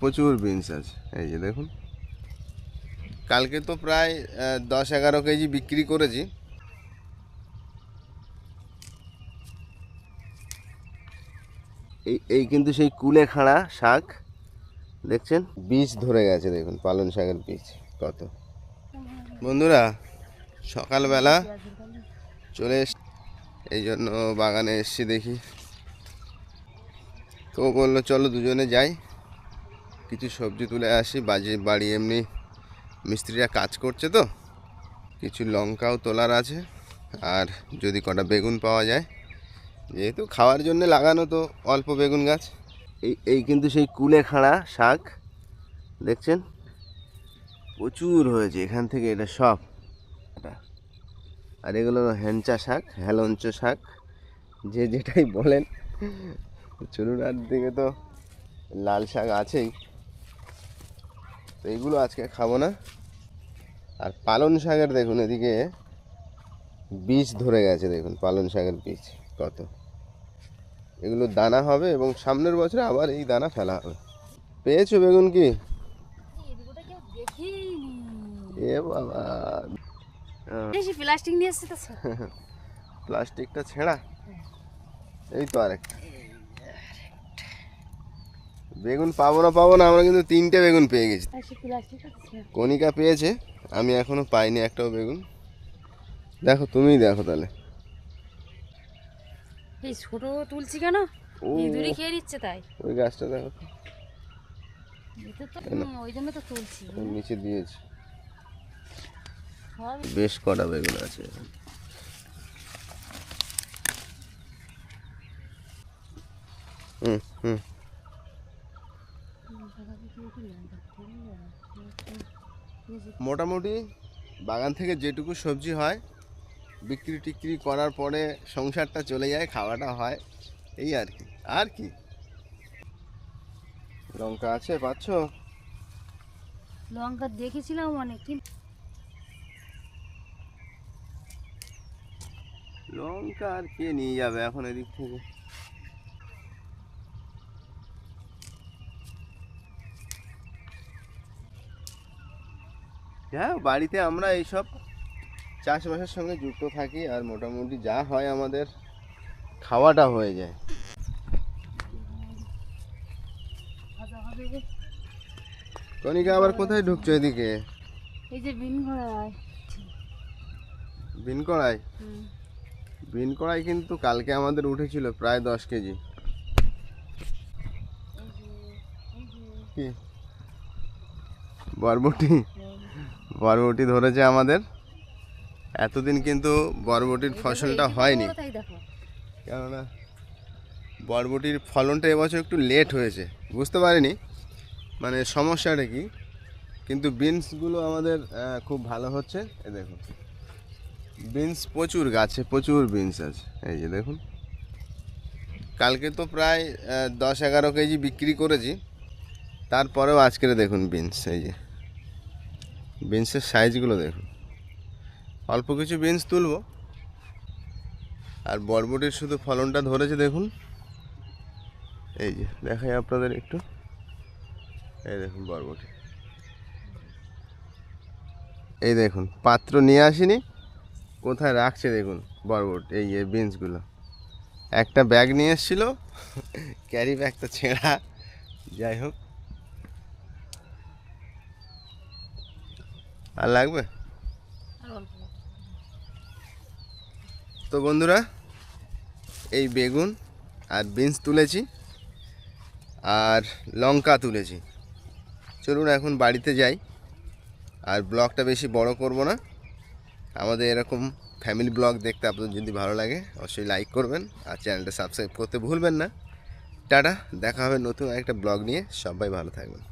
প্রচুর বিনস আছে, এই যে দেখুন। কালকে তো প্রায় 10-11 কেজি বিক্রি করেছি। এই কিন্তু সেই কুলে খাড়া শাক দেখছেন, বীজ ধরে গেছে দেখুন, পালং শাকের বীজ কত। বন্ধুরা সকালবেলা চলে এই জন্য বাগানে এসছি, দেখি তো বললো চলো দুজনে যাই, কিছু সবজি তুলে আসি। বাড়ি এমনি মিস্ত্রিরা কাজ করছে, তো কিছু লঙ্কাও তোলার আছে, আর যদি কটা বেগুন পাওয়া যায়, যেহেতু খাওয়ার জন্য লাগানো তো অল্প বেগুন গাছ। এই কিন্তু সেই কুলে খাড়া শাক দেখছেন, প্রচুর হয়েছে এখান থেকে, এটা সব। আর এগুলো হেঞ্চা শাক, হেলঞ্চ শাক, যে যেটাই বলেন। চুনুরার দিকে তো লাল শাক আছেই, তো এইগুলো আজকে খাবো না। আর পালং শাকের দেখুন এদিকে বীজ ধরে গেছে দেখুন, পালং শাকের বীজ কত। এগুলো দানা হবে এবং সামনের বছরে আবার এই দানা ফেলা হবে। পেয়েছো বেগুন কি? এ বাবা, প্লাস্টিক নিয়ে এসছে তো। প্লাস্টিকটা ছেঁড়া, এই তো আরেকটা বেগুন। পাবো না, আমরা কিন্তু 3টে বেগুন পেয়ে গেছি। কণিকা পেয়েছে, আমি এখনো পাইনি একটাও বেগুন। দেখো, তুমিই দেখো তাহলে। এই ছোট তুলছি কেন, ইঁদুরে খেয়ে নিচ্ছে তাই। ওই গাছটা দেখো, ওই জন্য তো তুলছি, নিচে দিয়েছি। বেশ কটা বেগুন আছে। মোটামুটি বাগান থেকে যেটুকু সবজি হয় বিক্রি টিক্রি করার পরে সংসারটা চলে যায়, খাওয়াটা হয়, এই আর কি। আর কি লঙ্কা আছে, পাচ্ছ? লঙ্কা দেখেছিলাম অনেক, কিন্তু লঙ্কা আর কে নিয়ে যাবে এখন এদিক থেকে। হ্যাঁ, বাড়িতে আমরা এইসব চাষবাসের সঙ্গে যুক্ত থাকি, আর মোটামুটি যা হয় আমাদের খাওয়াটা হয়ে যায়। কণিকা আবার কোথায় ঢুকছো এদিকে? এই যে বিন কড়াই কিন্তু কালকে আমাদের উঠেছিল প্রায় 10 কেজি। কি বরবটি ধরেছে আমাদের। এতদিন কিন্তু বরবটির ফসলটা হয়নি, কেননা বরবটির ফলনটা এবছর একটু লেট হয়েছে, বুঝতে পারিনি মানে সমস্যাটা কি। কিন্তু বিনসগুলো আমাদের খুব ভালো হচ্ছে। এই দেখুন, বিনস প্রচুর গাছে, প্রচুর বিনস আছে, এই যে দেখুন। কালকে তো প্রায় 10-11 কেজি বিক্রি করেছি, তারপরেও আজকের দেখুন বিনস, এই যে বিনসের সাইজগুলো দেখুন। অল্প কিছু বিনস তুলব, আর বরবটির শুধু ফলনটা ধরেছে দেখুন। এই যে দেখাই আপনাদের একটু, এই দেখুন বরবটি, এই দেখুন। পাত্র নিয়ে আসিনি, কোথায় রাখছে দেখুন বরবটি, এই বিনসগুলো। একটা ব্যাগ নিয়ে এসেছিল, ক্যারি ব্যাগটা ছেঁড়া। যাই হোক, আর লাগবে তো। বন্ধুরা, এই বেগুন আর বিনস তুলেছি, আর লঙ্কা তুলেছি। চলুন এখন বাড়িতে যাই, আর ব্লগটা বেশি বড় করব না। আমাদের এরকম ফ্যামিলি ব্লগ দেখতে আপনাদের যদি ভালো লাগে অবশ্যই লাইক করবেন, আর চ্যানেলটা সাবস্ক্রাইব করতে ভুলবেন না। টাটা, দেখা হবে নতুন একটা ব্লগ নিয়ে। সবাই ভালো থাকবেন।